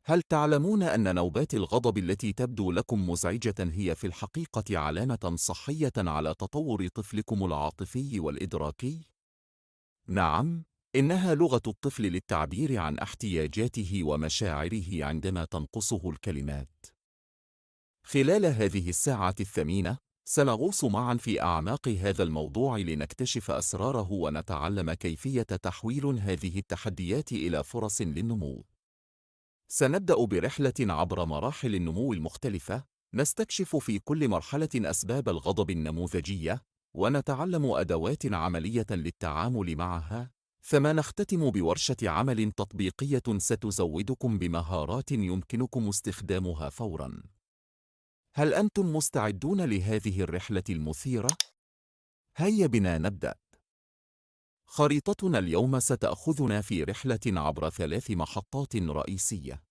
هل تعلمون أن نوبات الغضب التي تبدو لكم مزعجة هي في الحقيقة علامة صحية على تطور طفلكم العاطفي والإدراكي؟ نعم، إنها لغة الطفل للتعبير عن احتياجاته ومشاعره عندما تنقصه الكلمات. خلال هذه الساعة الثمينة، سنغوص معا في أعماق هذا الموضوع لنكتشف أسراره ونتعلم كيفية تحويل هذه التحديات إلى فرص للنمو. سنبدأ برحلة عبر مراحل النمو المختلفة، نستكشف في كل مرحلة أسباب الغضب النموذجية، ونتعلم أدوات عملية للتعامل معها، ثم نختتم بورشة عمل تطبيقية ستزودكم بمهارات يمكنكم استخدامها فوراً. هل أنتم مستعدون لهذه الرحلة المثيرة؟ هيا بنا نبدأ. خريطتنا اليوم ستأخذنا في رحلة عبر 3 محطات رئيسية.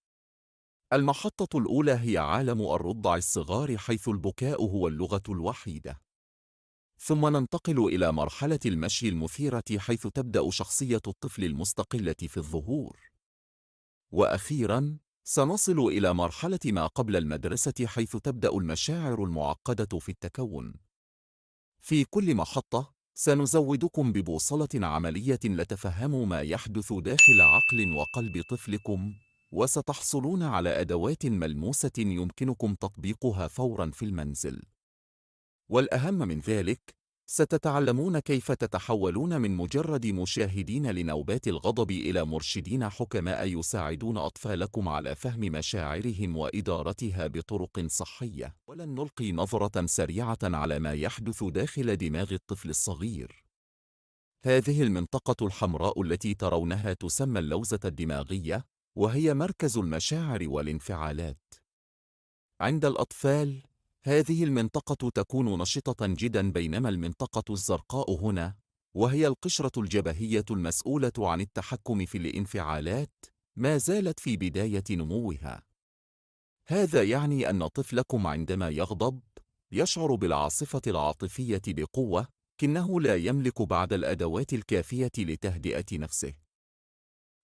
المحطة الأولى هي عالم الرضع الصغار، حيث البكاء هو اللغة الوحيدة. ثم ننتقل إلى مرحلة المشي المثيرة، حيث تبدأ شخصية الطفل المستقلة في الظهور. وأخيراً، سنصل إلى مرحلة ما قبل المدرسة، حيث تبدأ المشاعر المعقدة في التكون. في كل محطة، سنزودكم ببوصلة عملية لتفهموا ما يحدث داخل عقل وقلب طفلكم، وستحصلون على أدوات ملموسة يمكنكم تطبيقها فوراً في المنزل. والأهم من ذلك، ستتعلمون كيف تتحولون من مجرد مشاهدين لنوبات الغضب إلى مرشدين حكماء يساعدون أطفالكم على فهم مشاعرهم وإدارتها بطرق صحية. ولن نلقي نظرة سريعة على ما يحدث داخل دماغ الطفل الصغير. هذه المنطقة الحمراء التي ترونها تسمى اللوزة الدماغية، وهي مركز المشاعر والانفعالات. عند الأطفال، هذه المنطقة تكون نشطة جدا، بينما المنطقة الزرقاء هنا، وهي القشرة الجبهية المسؤولة عن التحكم في الانفعالات، ما زالت في بداية نموها. هذا يعني أن طفلكم عندما يغضب، يشعر بالعاصفة العاطفية بقوة، لكنه لا يملك بعد الأدوات الكافية لتهدئة نفسه.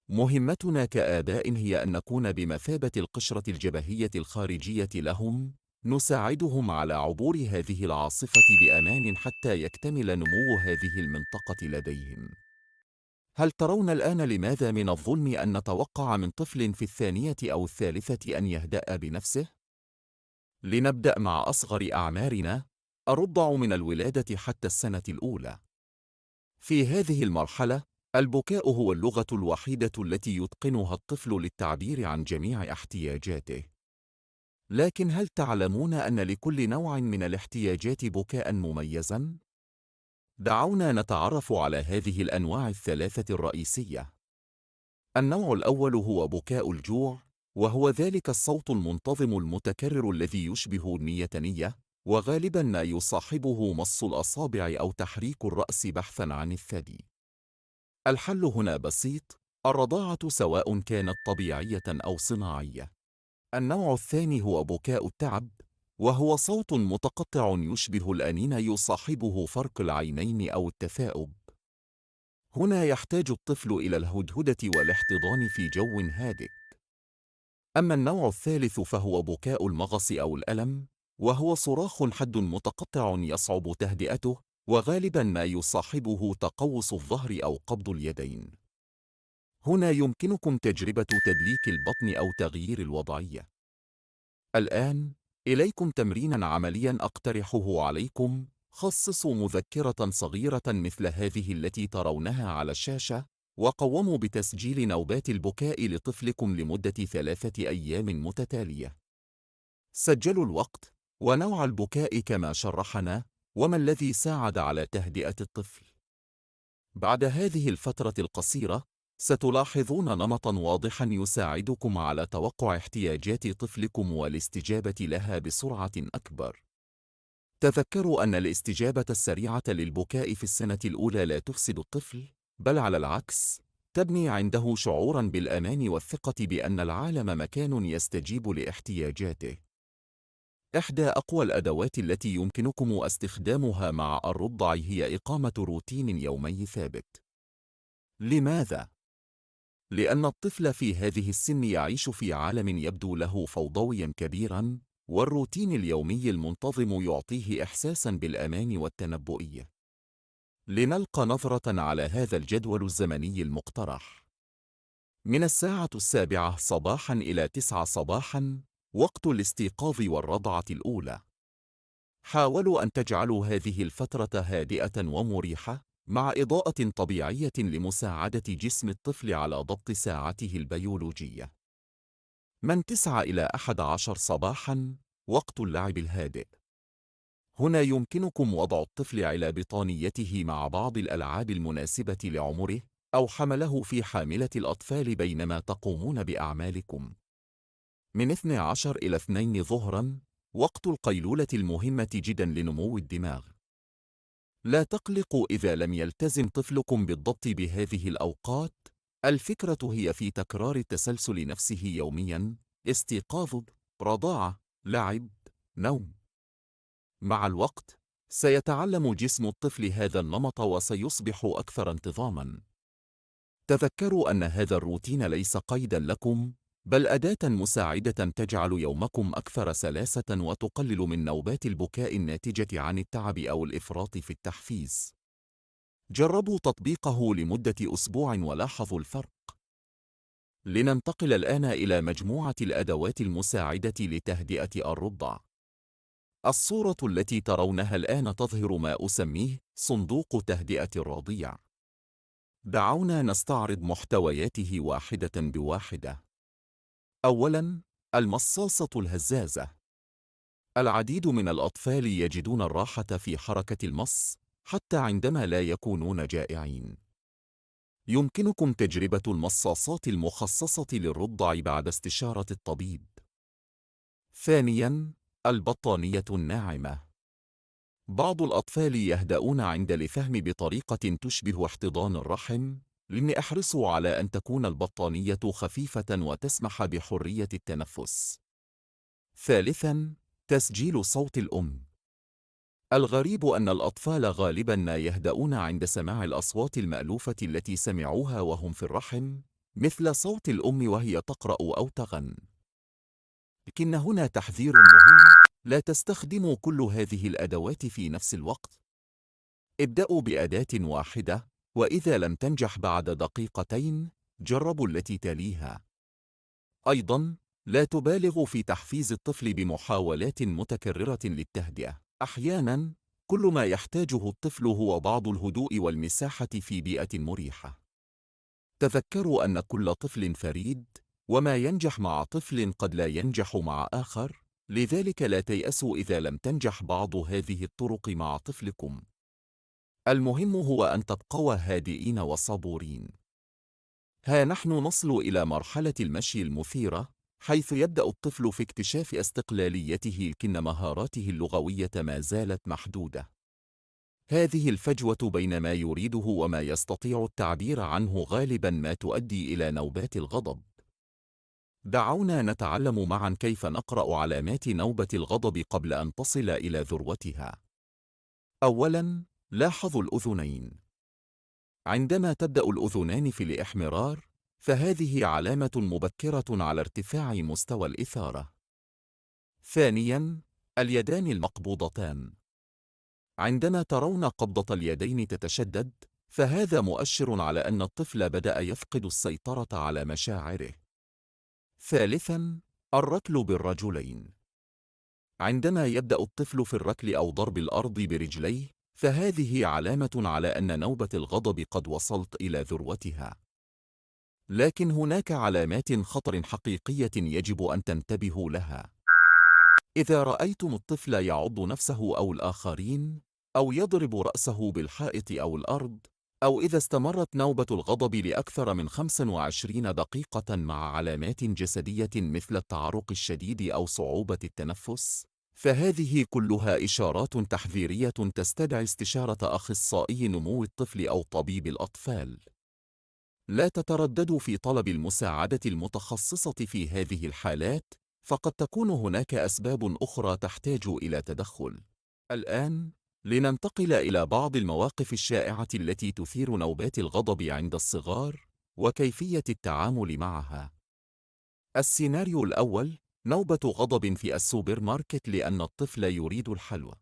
مهمتنا كآباء هي أن نكون بمثابة القشرة الجبهية الخارجية لهم، نساعدهم على عبور هذه العاصفة بأمان حتى يكتمل نمو هذه المنطقة لديهم. هل ترون الآن لماذا من الظلم أن نتوقع من طفل في الثانية أو الثالثة أن يهدأ بنفسه؟ لنبدأ مع أصغر أعمارنا، الرضع من الولادة حتى السنة الأولى. في هذه المرحلة، البكاء هو اللغة الوحيدة التي يتقنها الطفل للتعبير عن جميع احتياجاته. لكن هل تعلمون أن لكل نوع من الاحتياجات بكاء مميزاً؟ دعونا نتعرف على هذه الأنواع الثلاثة الرئيسية. النوع الأول هو بكاء الجوع، وهو ذلك الصوت المنتظم المتكرر الذي يشبه النيتانية، وغالباً ما يصاحبه مص الأصابع أو تحريك الرأس بحثاً عن الثدي. الحل هنا بسيط، الرضاعة سواء كانت طبيعية أو صناعية. النوع الثاني هو بكاء التعب، وهو صوت متقطع يشبه الأنين يصاحبه فرك العينين أو التثاؤب. هنا يحتاج الطفل إلى الهدهدة والاحتضان في جو هادئ. أما النوع الثالث فهو بكاء المغص أو الألم، وهو صراخ حاد متقطع يصعب تهدئته، وغالباً ما يصاحبه تقوس الظهر أو قبض اليدين. هنا يمكنكم تجربة تدليك البطن أو تغيير الوضعية. الآن، إليكم تمريناً عملياً أقترحه عليكم. خصصوا مذكرة صغيرة مثل هذه التي ترونها على الشاشة، وقوموا بتسجيل نوبات البكاء لطفلكم لمدة 3 أيام متتالية. سجلوا الوقت ونوع البكاء كما شرحنا، وما الذي ساعد على تهدئة الطفل. بعد هذه الفترة القصيرة، ستلاحظون نمطاً واضحاً يساعدكم على توقع احتياجات طفلكم والاستجابة لها بسرعة أكبر. تذكروا أن الاستجابة السريعة للبكاء في السنة الأولى لا تفسد الطفل، بل على العكس، تبني عنده شعوراً بالأمان والثقة بأن العالم مكان يستجيب لاحتياجاته. إحدى أقوى الأدوات التي يمكنكم استخدامها مع الرضع هي إقامة روتين يومي ثابت. لماذا؟ لأن الطفل في هذه السن يعيش في عالم يبدو له فوضويا كبيرا، والروتين اليومي المنتظم يعطيه إحساسا بالأمان والتنبؤية. لنلقى نظرة على هذا الجدول الزمني المقترح. من الساعة 7 صباحا إلى 9 صباحا وقت الاستيقاظ والرضعة الأولى. حاولوا أن تجعلوا هذه الفترة هادئة ومريحة، مع إضاءة طبيعية لمساعدة جسم الطفل على ضبط ساعته البيولوجية. من 9 إلى 11 صباحا وقت اللعب الهادئ. هنا يمكنكم وضع الطفل على بطانيته مع بعض الألعاب المناسبة لعمره، أو حمله في حاملة الأطفال بينما تقومون بأعمالكم. من 12 إلى 2 ظهراً وقت القيلولة المهمة جداً لنمو الدماغ. لا تقلقوا إذا لم يلتزم طفلكم بالضبط بهذه الأوقات، الفكرة هي في تكرار التسلسل نفسه يومياً: استيقاظ، رضاعة، لعب، نوم. مع الوقت سيتعلم جسم الطفل هذا النمط وسيصبح أكثر انتظاماً. تذكروا أن هذا الروتين ليس قيداً لكم، بل أداة مساعدة تجعل يومكم أكثر سلاسة وتقلل من نوبات البكاء الناتجة عن التعب أو الإفراط في التحفيز. جربوا تطبيقه لمدة أسبوع ولاحظوا الفرق. لننتقل الآن إلى مجموعة الأدوات المساعدة لتهدئة الرضع. الصورة التي ترونها الآن تظهر ما أسميه صندوق تهدئة الرضيع. دعونا نستعرض محتوياته واحدة بواحدة. أولاً، المصاصة الهزازة. العديد من الأطفال يجدون الراحة في حركة المص حتى عندما لا يكونون جائعين. يمكنكم تجربة المصاصات المخصصة للرضع بعد استشارة الطبيب. ثانياً، البطانية الناعمة. بعض الأطفال يهدؤون عند الفهم بطريقة تشبه احتضان الرحم، احرصوا على أن تكون البطانية خفيفة وتسمح بحرية التنفس. ثالثاً، تسجيل صوت الأم. الغريب أن الأطفال غالباً ما يهدؤون عند سماع الأصوات المألوفة التي سمعوها وهم في الرحم، مثل صوت الأم وهي تقرأ أو تغني. لكن هنا تحذير مهم: لا تستخدموا كل هذه الأدوات في نفس الوقت. ابدأوا بأداة واحدة، وإذا لم تنجح بعد دقيقتين، جربوا التي تليها. أيضاً، لا تبالغوا في تحفيز الطفل بمحاولات متكررة للتهدئة. أحياناً، كل ما يحتاجه الطفل هو بعض الهدوء والمساحة في بيئة مريحة. تذكروا أن كل طفل فريد، وما ينجح مع طفل قد لا ينجح مع آخر، لذلك لا تيأسوا إذا لم تنجح بعض هذه الطرق مع طفلكم. المهم هو أن تبقوا هادئين وصبورين. ها نحن نصل إلى مرحلة المشي المثيرة، حيث يبدأ الطفل في اكتشاف استقلاليته، لكن مهاراته اللغوية ما زالت محدودة. هذه الفجوة بين ما يريده وما يستطيع التعبير عنه غالباً ما تؤدي إلى نوبات الغضب. دعونا نتعلم معاً كيف نقرأ علامات نوبة الغضب قبل أن تصل إلى ذروتها. أولاً، لاحظوا الأذنين. عندما تبدأ الأذنان في الإحمرار، فهذه علامة مبكرة على ارتفاع مستوى الإثارة. ثانياً، اليدان المقبوضتان. عندما ترون قبضة اليدين تتشدد، فهذا مؤشر على أن الطفل بدأ يفقد السيطرة على مشاعره. ثالثاً، الركل بالرجلين. عندما يبدأ الطفل في الركل أو ضرب الأرض برجليه، فهذه علامة على أن نوبة الغضب قد وصلت إلى ذروتها. لكن هناك علامات خطر حقيقية يجب أن تنتبهوا لها. إذا رأيتم الطفل يعض نفسه أو الآخرين، أو يضرب رأسه بالحائط أو الأرض، أو إذا استمرت نوبة الغضب لأكثر من 25 دقيقة مع علامات جسدية مثل التعرق الشديد أو صعوبة التنفس، فهذه كلها إشارات تحذيرية تستدعي استشارة أخصائي نمو الطفل أو طبيب الأطفال. لا تترددوا في طلب المساعدة المتخصصة في هذه الحالات، فقد تكون هناك أسباب أخرى تحتاج إلى تدخل. الآن، لننتقل إلى بعض المواقف الشائعة التي تثير نوبات الغضب عند الصغار، وكيفية التعامل معها. السيناريو الأول: نوبة غضب في السوبر ماركت لأن الطفل يريد الحلوى.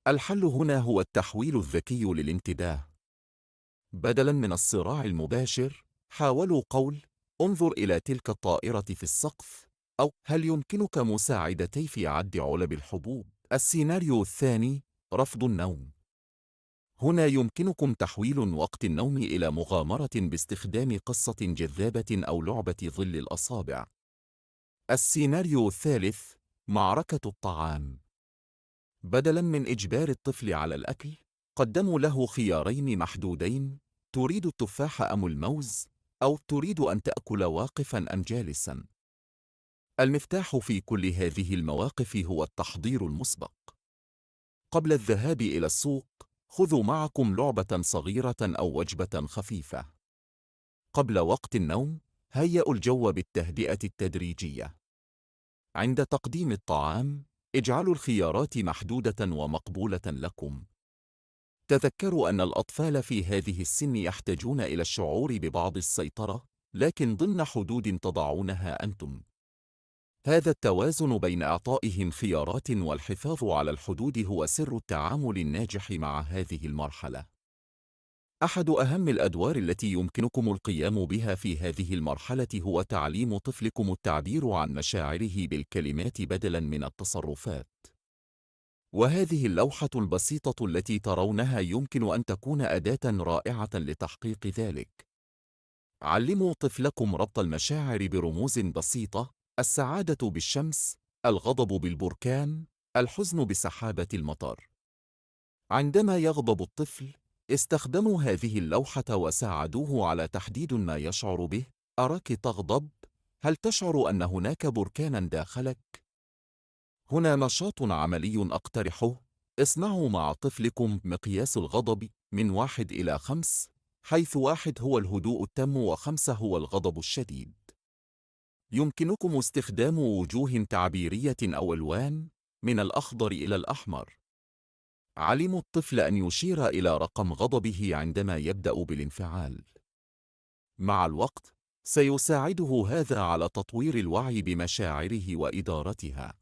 الحل هنا هو التحويل الذكي للانتباه. بدلاً من الصراع المباشر، حاولوا قول: انظر إلى تلك الطائرة في السقف، أو هل يمكنك مساعدتي في عد علب الحبوب؟ السيناريو الثاني: رفض النوم. هنا يمكنكم تحويل وقت النوم إلى مغامرة باستخدام قصة جذابة أو لعبة ظل الأصابع. السيناريو الثالث: معركة الطعام. بدلاً من إجبار الطفل على الأكل، قدموا له خيارين محدودين: تريد التفاح أم الموز؟ أو تريد أن تأكل واقفاً أم جالساً؟ المفتاح في كل هذه المواقف هو التحضير المسبق. قبل الذهاب إلى السوق، خذوا معكم لعبة صغيرة أو وجبة خفيفة. قبل وقت النوم، هيئوا الجو بالتهدئة التدريجية. عند تقديم الطعام، اجعلوا الخيارات محدودة ومقبولة لكم. تذكروا أن الأطفال في هذه السن يحتاجون إلى الشعور ببعض السيطرة، لكن ضمن حدود تضعونها أنتم. هذا التوازن بين إعطائهم خيارات والحفاظ على الحدود هو سر التعامل الناجح مع هذه المرحلة. أحد أهم الأدوار التي يمكنكم القيام بها في هذه المرحلة هو تعليم طفلكم التعبير عن مشاعره بالكلمات بدلاً من التصرفات. وهذه اللوحة البسيطة التي ترونها يمكن أن تكون أداة رائعة لتحقيق ذلك. علموا طفلكم ربط المشاعر برموز بسيطة: السعادة بالشمس، الغضب بالبركان، الحزن بسحابة المطر. عندما يغضب الطفل، استخدموا هذه اللوحة وساعدوه على تحديد ما يشعر به: أراك تغضب؟ هل تشعر أن هناك بركانا داخلك؟ هنا نشاط عملي أقترحه: اصنعوا مع طفلكم مقياس الغضب من 1 إلى 5، حيث 1 هو الهدوء التام و5 هو الغضب الشديد. يمكنكم استخدام وجوه تعبيرية أو ألوان، من الأخضر إلى الأحمر. علموا الطفل أن يشير إلى رقم غضبه عندما يبدأ بالانفعال. مع الوقت، سيساعده هذا على تطوير الوعي بمشاعره وإدارتها.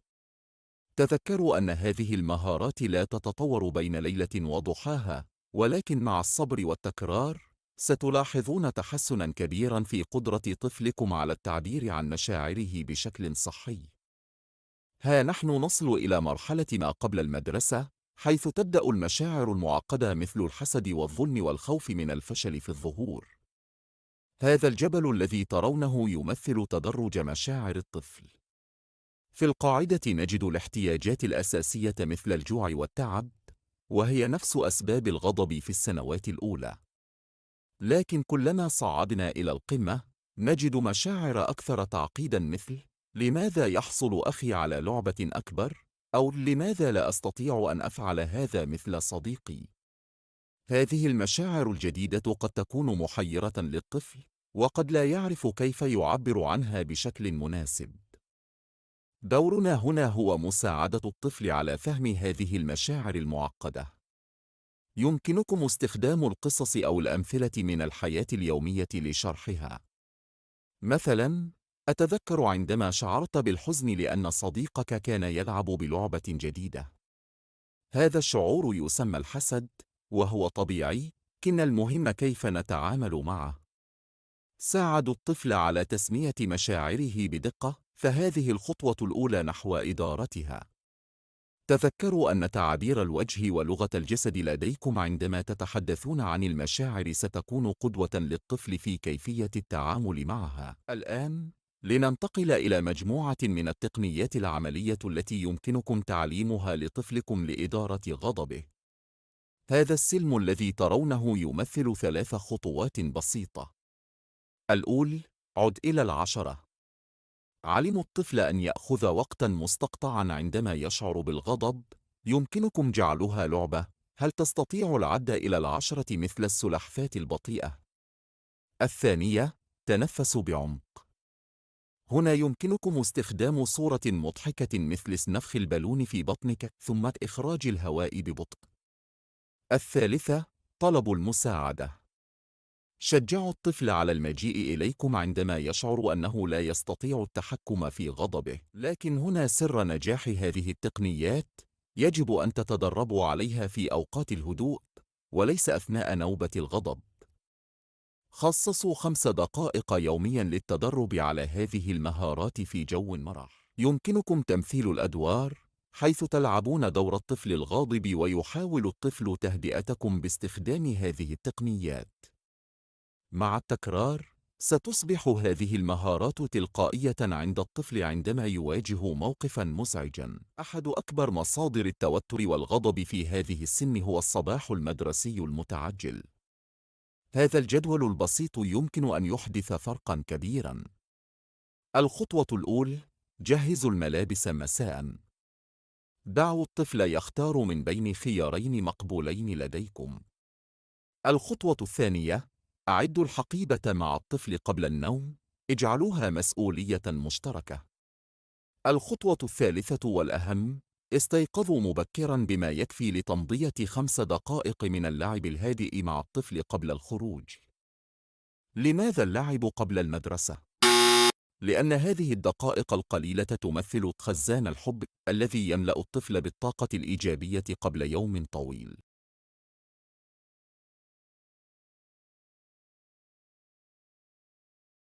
تذكروا أن هذه المهارات لا تتطور بين ليلة وضحاها، ولكن مع الصبر والتكرار ستلاحظون تحسناً كبيراً في قدرة طفلكم على التعبير عن مشاعره بشكل صحي. ها نحن نصل إلى مرحلة ما قبل المدرسة، حيث تبدأ المشاعر المعقدة مثل الحسد والظلم والخوف من الفشل في الظهور. هذا الجبل الذي ترونه يمثل تدرج مشاعر الطفل. في القاعدة نجد الاحتياجات الأساسية مثل الجوع والتعب، وهي نفس أسباب الغضب في السنوات الأولى. لكن كلما صعدنا إلى القمة، نجد مشاعر أكثر تعقيداً مثل: لماذا يحصل أخي على لعبة أكبر؟ أو لماذا لا أستطيع أن أفعل هذا مثل صديقي؟ هذه المشاعر الجديدة قد تكون محيرة للطفل، وقد لا يعرف كيف يعبر عنها بشكل مناسب. دورنا هنا هو مساعدة الطفل على فهم هذه المشاعر المعقدة. يمكنكم استخدام القصص أو الأمثلة من الحياة اليومية لشرحها. مثلاً: أتذكر عندما شعرت بالحزن لأن صديقك كان يلعب بلعبة جديدة. هذا الشعور يسمى الحسد، وهو طبيعي، لكن المهم كيف نتعامل معه. ساعدوا الطفل على تسمية مشاعره بدقة، فهذه الخطوة الأولى نحو إدارتها. تذكروا أن تعابير الوجه ولغة الجسد لديكم عندما تتحدثون عن المشاعر ستكون قدوة للطفل في كيفية التعامل معها. الآن، لننتقل إلى مجموعة من التقنيات العملية التي يمكنكم تعليمها لطفلكم لإدارة غضبه. هذا السلم الذي ترونه يمثل 3 خطوات بسيطة. الأول: عد إلى 10. علموا الطفل أن يأخذ وقتاً مستقطعاً عندما يشعر بالغضب. يمكنكم جعلها لعبة: هل تستطيع العد إلى 10 مثل السلحفاة البطيئة؟ الثانية: تنفسوا بعمق. هنا يمكنكم استخدام صورة مضحكة مثل نفخ البالون في بطنك ثم إخراج الهواء ببطء. الثالثة: طلب المساعدة. شجعوا الطفل على المجيء إليكم عندما يشعر أنه لا يستطيع التحكم في غضبه. لكن هنا سر نجاح هذه التقنيات: يجب أن تتدربوا عليها في أوقات الهدوء وليس أثناء نوبة الغضب. خصصوا 5 دقائق يومياً للتدرب على هذه المهارات في جو مرح. يمكنكم تمثيل الأدوار، حيث تلعبون دور الطفل الغاضب ويحاول الطفل تهدئتكم باستخدام هذه التقنيات. مع التكرار، ستصبح هذه المهارات تلقائية عند الطفل عندما يواجه موقفاً مزعجاً. أحد أكبر مصادر التوتر والغضب في هذه السن هو الصباح المدرسي المتعجل. هذا الجدول البسيط يمكن أن يحدث فرقاً كبيراً. الخطوة الأولى: جهزوا الملابس مساءً. دعوا الطفل يختار من بين خيارين مقبولين لديكم. الخطوة الثانية: أعدوا الحقيبة مع الطفل قبل النوم، اجعلوها مسؤولية مشتركة. الخطوة الثالثة والأهم: استيقظوا مبكراً بما يكفي لتمضية 5 دقائق من اللعب الهادئ مع الطفل قبل الخروج. لماذا اللعب قبل المدرسة؟ لأن هذه الدقائق القليلة تمثل خزان الحب الذي يملأ الطفل بالطاقة الإيجابية قبل يوم طويل.